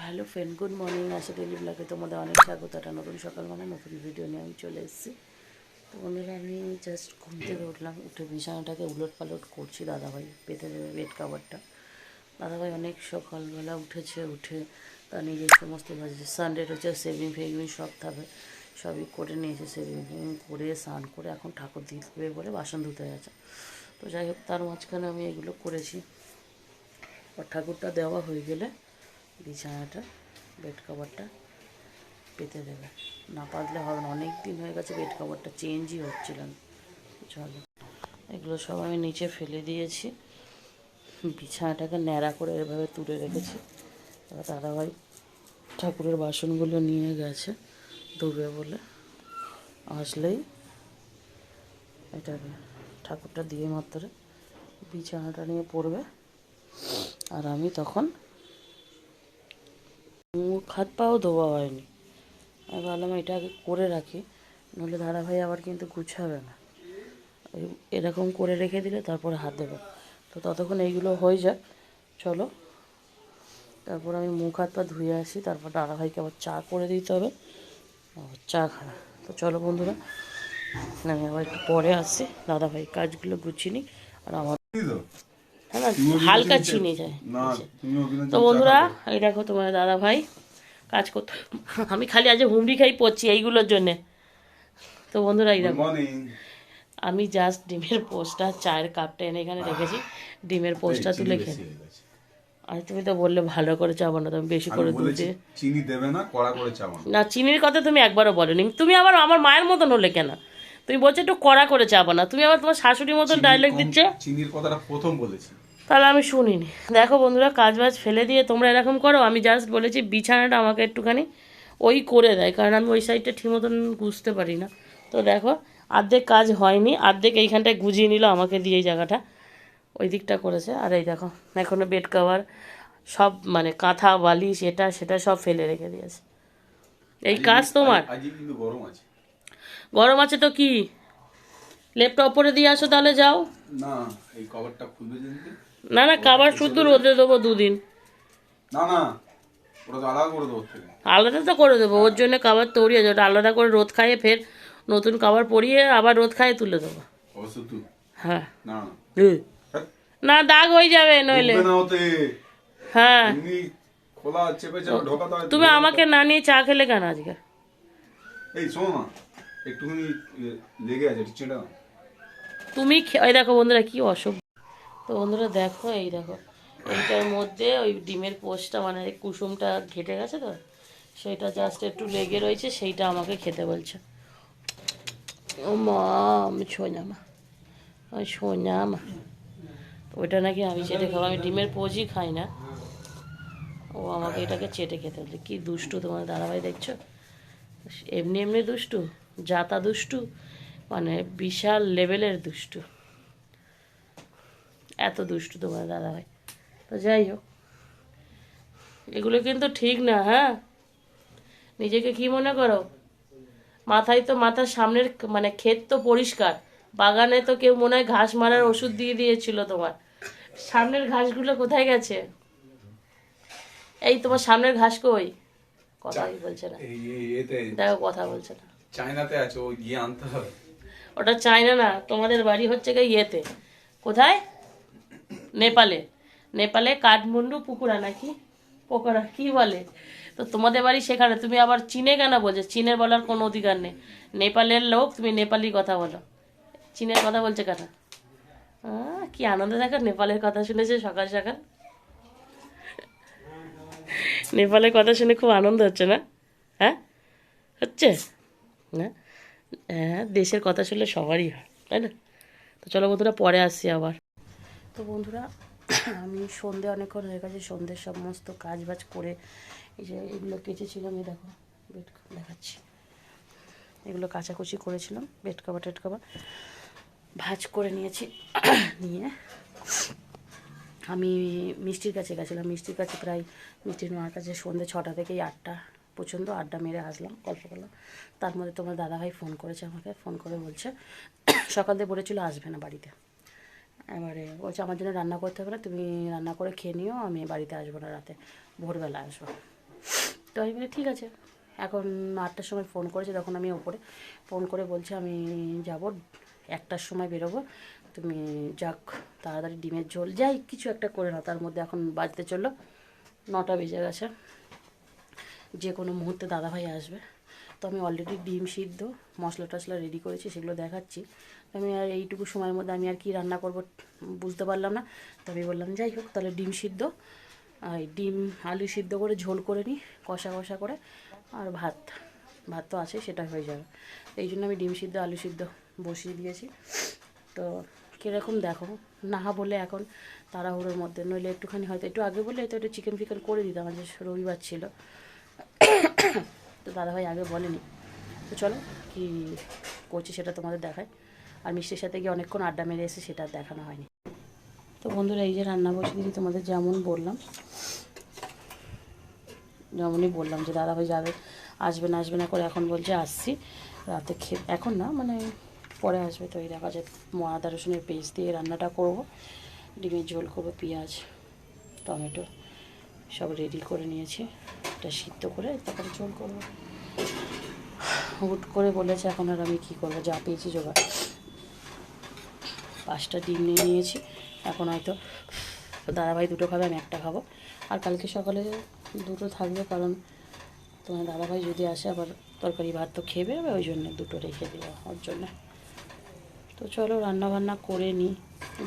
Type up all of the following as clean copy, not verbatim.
Hello friend, good morning. আসে daily ব্লগে তোমাদের অনেক স্বাগত। একটা নতুন সকাল মানে নতুন ভিডিও নিয়ে আমি চলে এসেছি। তো বন্ধুরা, আমি জাস্ট ঘুম থেকে উঠলাম, উঠে বিছানাটাকে উলট পালট করছি। দাদাভাই পেতে দেবে বেড কাভারটা। দাদাভাই অনেক সকালবেলা উঠেছে, উঠে তার নিজের সমস্ত কাজ, সানডে হচ্ছে সেভিং ফেভিং সব থাকে, সবই করে নিয়েছে। সেভিং ফেভিং করে স্নান করে এখন ঠাকুর দিতে বলে বাসন ধুতে গেছে। তো যাই হোক, তার মাঝখানে আমি এগুলো করেছি। আর ঠাকুরটা দেওয়া হয়ে গেলে বিছানাটা বেড কভারটা পেতে দেবে, না পাতলে হবে না। অনেক দিন হয়ে গেছে বেড কভারটা চেঞ্জই হচ্ছিল না। চলো, এগুলো সব আমি নিচে ফেলে দিয়েছি, বিছানাটাকে ন্যাড়া করে এভাবে তুলে রেখেছি। এবার দাদাভাই ঠাকুরের বাসনগুলো নিয়ে গেছে ধুবে বলে, আসলেই এটাকে ঠাকুরটা দিয়ে মাত্র বিছানাটা নিয়ে পড়বে। আর আমি তখন মুখ হাত পাও ধোয়া হয়নি, আমি ভাবলাম এটা আগে করে রাখি, নইলে দাদাভাই আবার কিন্তু গুছাবে না। এরকম করে রেখে দিলে তারপরে হাত দেবে। তো ততক্ষণ এইগুলো হয়ে যাক। চলো, তারপর আমি মুখ হাত পা ধুয়ে আসি, তারপর দাদাভাইকে আবার চা করে দিতে হবে, চা খাওয়া। তো চলো বন্ধুরা, আমি আবার একটু পরে আসছি, দাদাভাই কাজগুলো গুছিয়ে নিই। আর আমার হ্যাঁ না, হালকা চিনি যায়। তো বন্ধুরা, এই দেখো তোমার দাদাভাই কাজ করতে, আমি খালি আজ হুমড়ি খাই পড়ছি এইগুলোর জন্যে। তো বন্ধুরা, এই দেখো আমি জাস্ট ডিমের পোস্টটা, চায়ের কাপটা এনে এখানে রেখেছি, ডিমের পোস্টটা তুলে খেয়ে। আর তুমি তো বললে ভালো করে চা বানাতে, আমি বেশি করে দুধ দিয়ে। চিনি দেবে না, কড়া করে চা বানাও। না, চিনির কথা তুমি একবারও বলোনি। তুমি আবার আমার মায়ের মতন হলে কেন? তুমি বলছো একটু কড়া করে চা বানাও, তুমি আবার তোমার শাশুড়ির মতন ডায়লগ দিচ্ছে। চিনির কথাটা প্রথম বলেছি, তাহলে আমি শুনিনি। দেখো বন্ধুরা, কাজ বাজ ফেলে দিয়ে তোমরা এরকম করো। আমি জাস্ট বলেছি বিছানাটা আমাকে একটুখানি ওই করে দেয়, কারণ আমি ওই সাইডটা ঠিক মতন গুছতে পারি না। তো দেখো, অর্ধেক কাজ হয়নি, অর্ধেক এইখানটায় গুজিয়ে নিল আমাকে দিয়ে, এই জায়গাটা ওই দিকটা করেছে। আর এই দেখো, এখনও বেড কভার সব মানে কাঁথা বালিশ এটা সেটা সব ফেলে রেখে দিয়েছে। এই কাজ তোমার। আজকে কিন্তু গরম আছে। গরম আছে তো কি, লেপটা ওপরে দিয়ে আসো তাহলে, যাও। না, এই কভারটা খুলবে যেদিন। না না, কাবার শুধু রোদে দেবো দুদিন। না না, ওটা তো আলাদা করে দেবো থেকে। আলাদা তো করে দেবো, ওর জন্য কাবার তৈরি আছে, ওটা আলাদা করে রোদ খাইয়ে ফের নতুন কাবার পরিয়ে আবার রোদ খাইয়ে তুলে দেবো। অবশ্য তুই হ্যাঁ না না, দাগ হয়ে যাবে নইলে। না ওতে হ্যাঁ, এমনি খোলা চেপে চেপে ঢোকাতে হয়। তুমি আমাকে না নিয়ে চা খেলে কেন আজকে? এই শোনো না, একটুখানি লেগে আছে, একটু চেটে দাও। তুমি এই দেখো বন্ধুরা, কি অসভ্য। তো বন্ধুরা দেখো, এই দেখো এইটার মধ্যে ওই ডিমের পোস্টটা মানে কুসুমটা ঘেটে গেছে, তো সেইটা জাস্ট একটু লেগে রয়েছে, সেইটা আমাকে খেতে বলছে। ও মা, আমি সোনা মা, আমি সোনা মা। ওইটা নাকি আমি চেটে খাবো, আমি ডিমের পোচই খাই না, ও আমাকে এটাকে চেটে খেতে বলছে। কি দুষ্টু তোমার দাদাভাই, দেখছো? এমনি এমনি দুষ্টু, জাতা দুষ্টু, মানে বিশাল লেভেলের দুষ্টু, এত দুষ্টু তোমার দাদাভাই। তো যাই হোক, এগুলো কিন্তু ঠিক না। হ্যাঁ, নিজেকে কি মনে করো? মাথায় তো, মাথার সামনের মানে ক্ষেত তো পরিষ্কার, বাগানে তো কেউ মনে হয় ঘাস মারার ওষুধ দিয়ে দিয়েছিল। তোমার সামনের ঘাসগুলো কোথায় গেছে? এই তোমার সামনের ঘাস কই? কথাই বলছে না, দেখো কথা বলছে না। চায়নাতে আছে, ও গিয়ে আনতে হবে। ওটা চায়না না, তোমাদের বাড়ি হচ্ছে গিয়ে ইয়েতে, কোথায়? নেপালে। নেপালে কাঠমান্ডু পুকুরা নাকি পোকরা কি বলে, তো তোমাদের বাড়ি সেখানে। তুমি আবার চীনে কেন বলছো? চীনের বলার কোনো অধিকার নেই, নেপালের লোক, তুমি নেপালি কথা বলো, চীনের কথা বলছে কেন? কি আনন্দ দেখো, নেপালের কথা শুনেছে সকাল সকাল, নেপালের কথা শুনে খুব আনন্দ হচ্ছে না? হ্যাঁ হচ্ছে না? হ্যাঁ, দেশের কথা শুনলে সবারই হয়, তাই না? তো চলো বন্ধুরা, পরে আসছি আবার। তো বন্ধুরা, আমি সন্ধে অনেকক্ষণ হয়ে গেছে, সন্ধ্যের সমস্ত কাজ বাজ করে এই যে এগুলো কেচেছিলাম, এই দেখো বেড দেখাচ্ছি, এগুলো কাচাকুচি করেছিলাম, বেড কভার টেড কভার ভাঁজ করে নিয়েছি। নিয়ে আমি মিষ্টির কাছে গেছিলাম, মিষ্টির কাছে প্রায় মিষ্টির মার কাছে সন্ধ্যে 6টা থেকে 8টা প্রচণ্ড আড্ডা মেরে আসলাম, গল্প করলাম। তার মধ্যে তোমার দাদাভাই ফোন করেছে আমাকে, ফোন করে বলছে সকাল দিয়ে বলেছিল আসবে না বাড়িতে, এবারে বলছে আমার জন্য রান্না করতে হবে না, তুমি রান্না করে খেয়ে নিও, আমি বাড়িতে আসবো না, রাতে ভোরবেলা আসবো। আমি বলি ঠিক আছে। এখন 8টার সময় ফোন করেছে, তখন আমি ওপরে ফোন করে বলছি আমি যাব, 1টার সময় বেরোবো, তুমি যাক তাড়াতাড়ি ডিমের ঝোল যাই কিছু একটা করে নাও। তার মধ্যে এখন বাজতে চললো 9টা বেজে গেছে, যে কোনো মুহূর্তে দাদাভাই আসবে। তো আমি অলরেডি ডিম সিদ্ধ মশলা টশলা রেডি করেছি, সেগুলো দেখাচ্ছি। আমি আর এইটুকু সময়ের মধ্যে আমি আর কি রান্না করব বুঝতে পারলাম না। তো আমি বললাম যাই হোক তাহলে ডিম সিদ্ধ, আর ডিম আলু সিদ্ধ করে ঝোল করে নিই কষা কষা করে, আর ভাত ভাত তো আছে সেটা হয়ে যাবে। এই জন্য আমি ডিম সিদ্ধ আলু সিদ্ধ বসিয়ে দিয়েছি। তো কীরকম দেখো, না বলে এখন তাড়াহুড়োর মধ্যে, নইলে একটুখানি হয়তো একটু আগে বলে হয়তো একটু চিকেন ফিকেন করে দিতাম, আজ রবিবার ছিল। তো দাদাভাই আগে বলেনি। তো চলো কী করছি সেটা তোমাদের দেখায়। আর মিষ্টির সাথে গিয়ে অনেকক্ষণ আড্ডা মেরে এসে সেটা আর দেখানো হয়নি। তো বন্ধুরা এই যে রান্না বসে দিয়েছি, তোমাদের যেমনই বললাম যে দাদাভাই যাবে, আসবে না করে এখন বলছে আসছি রাতে এখন না মানে পরে আসবে। তো এই দেখা যায় আদা রসুনের পেস্ট দিয়ে রান্নাটা করব, ডিমের ঝোল করবো, পেঁয়াজ টমেটো সব রেডি করে নিয়েছি, এটা সিদ্ধ করে তারপরে ঝোল করবো। হুট করে বলেছে, এখন আর আমি কী করবো, যা পেয়েছি জোগাড়। 5টা ডিম নিয়ে নিয়েছি, এখন হয়তো দাদাভাই 2টো খাবে, আমি 1টা খাবো। আর কালকে সকালে 2টো থাকবে, কারণ তোমার দাদাভাই যদি আসে আবার তরকারি ভাত তো খেয়ে বেরোবে, ওই জন্য 2টো রেখে দেওয়া ওর জন্য। তো চলো রান্না বান্না করে নিই,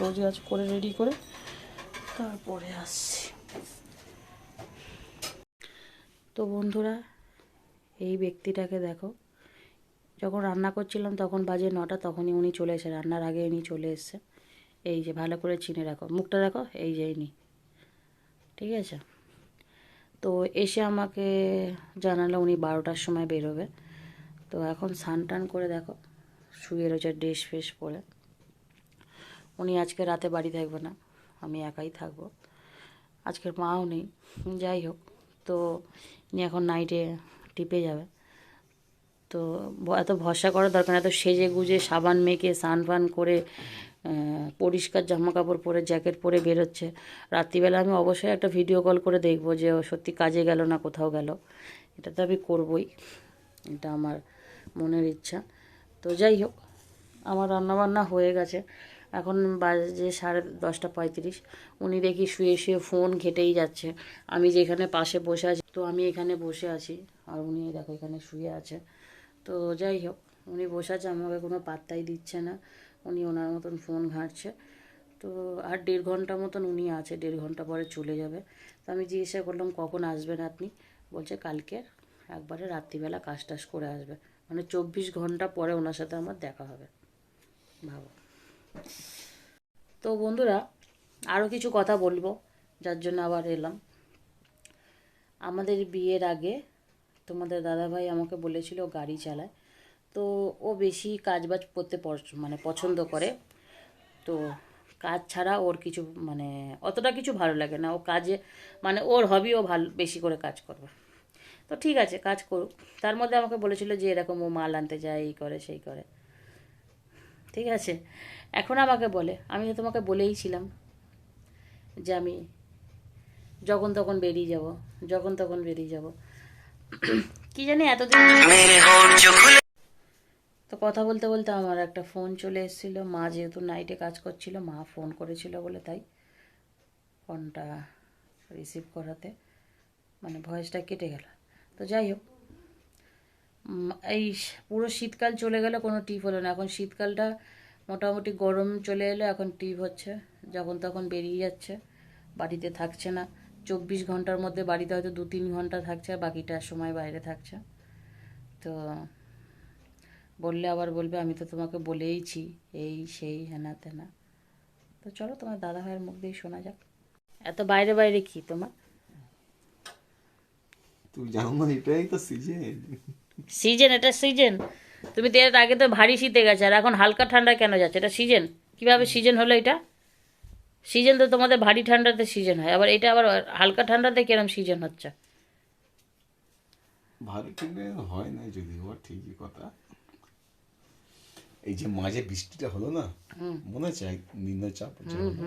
রোজ গাছ করে রেডি করে তারপরে আসছি। তো বন্ধুরা এই ব্যক্তিটাকে দেখো, যখন রান্না করছিলাম তখন বাজে 9টা, তখনই উনি চলে এসে, রান্নার আগে উনি চলে এসছে। এই যে ভালো করে চিনে রাখো, মুখটা দেখো, এই যে ইনি, ঠিক আছে। তো এসে আমাকে জানালো উনি 12টার সময় বেরোবে। তো এখন স্নান টান করে দেখো শুয়ে রয়েছে ড্রেস ফ্রেস পরে। উনি আজকে রাতে বাড়ি থাকবে না, আমি একাই থাকবো, আজকের মাও নেই। যাই হোক, তো ইনি এখন নাইটে টিপে যাবে। তো এত ভরসা করার দরকার না, এত সেজে গুজে সাবান মেখে স্নান ফান করে পরিষ্কার জামা কাপড় পরে জ্যাকেট পরে বেরোচ্ছে। রাত্রিবেলা আমি অবশ্যই একটা ভিডিও কল করে দেখবো যে ও সত্যি কাজে গেল না কোথাও গেল, এটা তো আমি করবই, এটা আমার মনের ইচ্ছা। তো যাই হোক, আমার রান্নাবান্না হয়ে গেছে, এখন বাজে 10:30। উনি দেখি শুয়ে শুয়ে ফোন ঘেটেই যাচ্ছে, আমি যেখানে পাশে বসে আছি, তো আমি এখানে বসে আছি আর উনি দেখো এখানে শুয়ে আছে। তো যাই হোক, উনি বসে আছে, আমাকে কোনো পাত্তাই দিচ্ছে না, উনি ওনার মতন ফোন ঘাঁটছে। তো আর 1.5 ঘন্টা মতন উনি আছে, 1.5 ঘন্টা পরে চলে যাবে। তো আমি জিজ্ঞাসা করলাম কখন আসবেন আপনি, বলছে কালকে একবারে রাত্রিবেলা কাজ টাজ করে আসবে, মানে 24 ঘন্টা পরে ওনার সাথে আমার দেখা হবে, ভাবো। তো বন্ধুরা আরও কিছু কথা বলবো, যার জন্য আবার এলাম। আমাদের বিয়ের আগে তোমাদের দাদাভাই আমাকে বলেছিল ও গাড়ি চালায়, তো ও বেশি কাজবাজ করতে মানে পছন্দ করে। তো কাজ ছাড়া ওর কিছু মানে অতটা কিছু ভালো লাগে না, ও কাজে মানে ওর হবি, ও ভালো বেশি করে কাজ করবে। তো ঠিক আছে কাজ করুক। তার মধ্যে আমাকে বলেছিল যে এরকম ও মাল আনতে যায়, এই করে সেই করে, ঠিক আছে। এখন আমাকে বলে, আমি তো তোমাকে বলেইছিলাম যে আমি যখন তখন বেরিয়ে যাব, কি জানি এতদিন। তো কথা বলতে বলতে আমার একটা ফোন চলে এসেছিলো, মা যেহেতু নাইটে কাজ করছিল, মা ফোন করেছিল বলে তাই ফোনটা রিসিভ করাতে মানে ভয়েসটা কেটে গেল। তো যাই হোক, এই পুরো শীতকাল চলে গেল, কোনো টিপ হলো না। এখন শীতকালটা মোটামুটি গরম চলে এলো, এখন টিপ হচ্ছে, যখন তখন বেরিয়ে যাচ্ছে, বাড়িতে থাকছে না। 24 ঘন্টার মধ্যে বাড়িতে হয়তো 2-3 ঘন্টা থাকছে, বাকিটার সময় বাইরে থাকছে। তো বললে আবার বলবে আমি তো তোমাকে বলেইছি এই সেই হেনা তেনা। তো চলো তোমার দাদা ভাইয়ের মুখ দিয়ে শোনা যাক। এত বাইরে বাইরে কি তোমার? তুই জানো না এটাই তো সিজন। সিজন, এটা সিজন। তুমি তো এর আগে তো ভারী শীতে গেছে, আর এখন হালকা ঠান্ডা কেন যাচ্ছে? এটা সিজন কিভাবে সিজন হলো? এটা সিজন তো তোমাদের ভারী ঠান্ডাতে সিজন হয়, আবার এটা আবার হালকা ঠান্ডাতে কিরম সিজন হচ্ছে? ভালো ঠেলে হয় না, যদি ওর ঠিকই কথা। এই যে মাঝে বৃষ্টিটা হলো না, মনে আছে নিম্নচাপ যে হলো,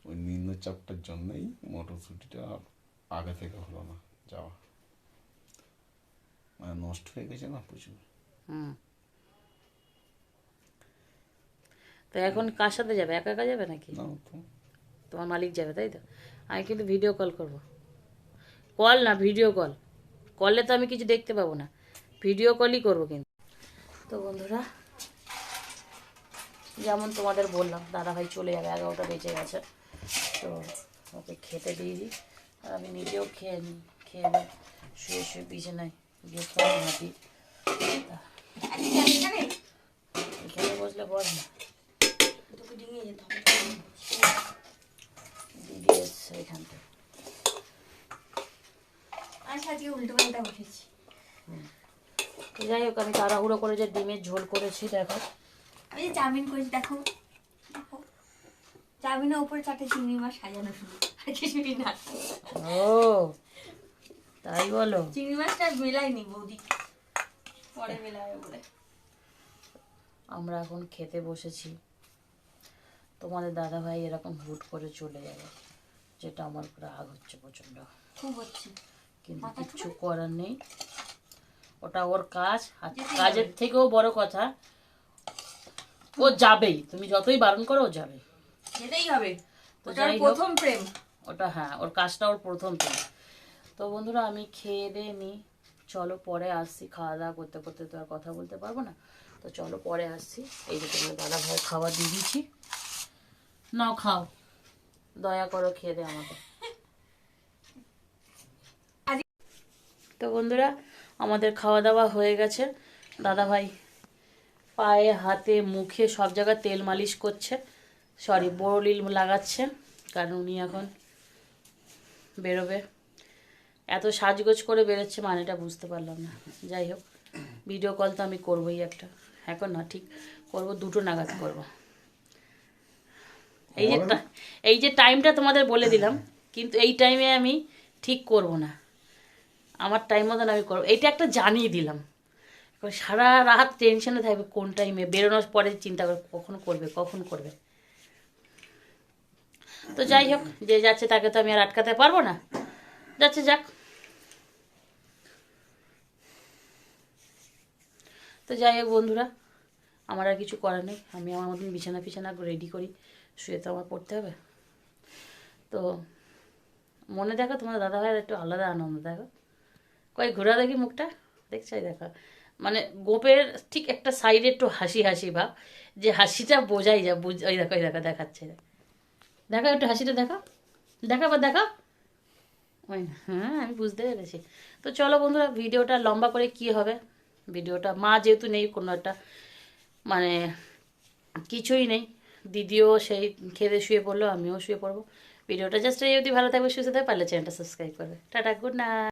ওই নিম্নচাপটার জন্যই মটরশুটিটা আগে থেকে হলো না যাওয়া। নষ্ট হয়ে গেছে না প্রচুর। হুম। তো এখন কার সাথে যাবে, একা একা যাবে নাকি? না তো, তোমার মালিক যাবে, তাই তো? আমি কিন্তু ভিডিও কল করব। কল না, ভিডিও কল। কলে তো আমি কিছু দেখতে পাবো না, ভিডিও কলই করবো কিন্তু। তো বন্ধুরা, যেমন তোমাদের বললাম, দাদাভাই চলে যাবে, 11টা বেজে গেছে। তো ওকে খেতে দিয়ে দিই, আর আমি নিজেও খেয়ে নিই। খেয়ে নিই, শুয়ে শুয়ে বিছানায় গিয়ে ফোন ঘাঁটি। এখানে বসলে বল না, দিদি এসছে এখানটা। উল্টো পাল্টা বসেছি। তো যাই হোক, আমি তাড়াহুড়ো করে যে ডিমের ঝোল করেছি দেখো। আমি যে চাউমিন করেছি দেখো, দেখো চাউমিনের উপরে 4টে চিংড়ি মাছ সাজানো, শুধু আর কিছুই না। ও তাই বলো? চিংড়ি মাছটা মেলাইনি বৌদি, পরে মেলাবে বলে। আমরা এখন খেতে বসেছি, তোমাদের দাদাভাই এরকম হুট করে চলে যাবে, যেটা আমার রাগ হচ্ছে প্রচণ্ড। খুব হচ্ছে, কিন্তু মাথা কিচ্ছু ঠুকে? করার নেই, ওটা ওর কাজ। আর যেতেই কাজের হবে। থেকেও বড় কথা, ও যাবেই, তুমি যতই বারণ করো ও যাবে। যেতেই হবে, তো ওটা যাই হোক, প্রথম প্রেম। ওটা হ্যাঁ, ওর কাজটা ওর প্রথম কাজ। তো বন্ধুরা, আমি খেয়ে দিয়ে নিই, চলো পরে আসছি। খাওয়া দাওয়া করতে করতে তো আর কথা বলতে পারবো না, তো চলো পরে আসছি। এই যে তোমার দাদা ভাই খাবার দিয়ে দিচ্ছি, নাও খাও, দয়া করো খেয়ে দে আমাকে। তো বন্ধুরা, আমাদের খাওয়া দাওয়া হয়ে গেছে। দাদা ভাই পায়ে হাতে মুখে সব জায়গায় তেল মালিশ করছে, সরি বোরোলিল লাগাচ্ছে, কারণ উনি এখন বেরোবে। এত সাজগোজ করে বেরোচ্ছে, মানেটা বুঝতে পারলাম না। যাই হোক, ভিডিও কল তো আমি করবোই একটা, এখন না, ঠিক করব 2টো নাগাদ করব। এই যে টাইমটা তোমাদের বলে দিলাম, কিন্তু এই টাইমে আমি ঠিক করব না, আমার টাইম মতন আমি করবো, এটা একটা জানিয়ে দিলাম। এবার সারা রাত টেনশনে থাকবে, কোন টাইমে বেরোনোর পরে চিন্তা করবে কখন করবে কখন করবে। তো যাই হোক, যে যাচ্ছে তাকে তো আমি আর আটকাতে পারবো না, যাচ্ছে যাক। তো যাই হোক বন্ধুরা, আমার আর কিছু করার নেই, আমি আমার মতন বিছানা ফিছানা রেডি করি, শুয়ে তো আমার পড়তে হবে। তো মনে দেখো, তোমার দাদাভাইয়ের একটু আলাদা আনন্দ দেখো, কই ঘোরা দেখি মুখটা, দেখছো এই দেখো, মানে গোপের ঠিক একটা সাইডে একটু হাসি হাসি ভাব, যে হাসিটা বোঝাই যা, ওই দেখো ওই দেখো দেখাচ্ছে, দেখো একটু হাসিটা দেখো, দেখো বা দেখো, ওই না, হ্যাঁ আমি বুঝতে পেরেছি। তো চলো বন্ধুরা, ভিডিওটা লম্বা করে কি হবে, ভিডিওটা মা যেহেতু নেই, কোনো একটা মানে কিছুই নেই, দিদিও সেই খেতে শুয়ে পড়লো, আমিও শুয়ে পড়বো। ভিডিওটা জাস্ট এই অবধি, ভালো থাকবে সুস্থ থাকবে, পারলে চ্যানেলটা সাবস্ক্রাইব করবে। Tata, good night.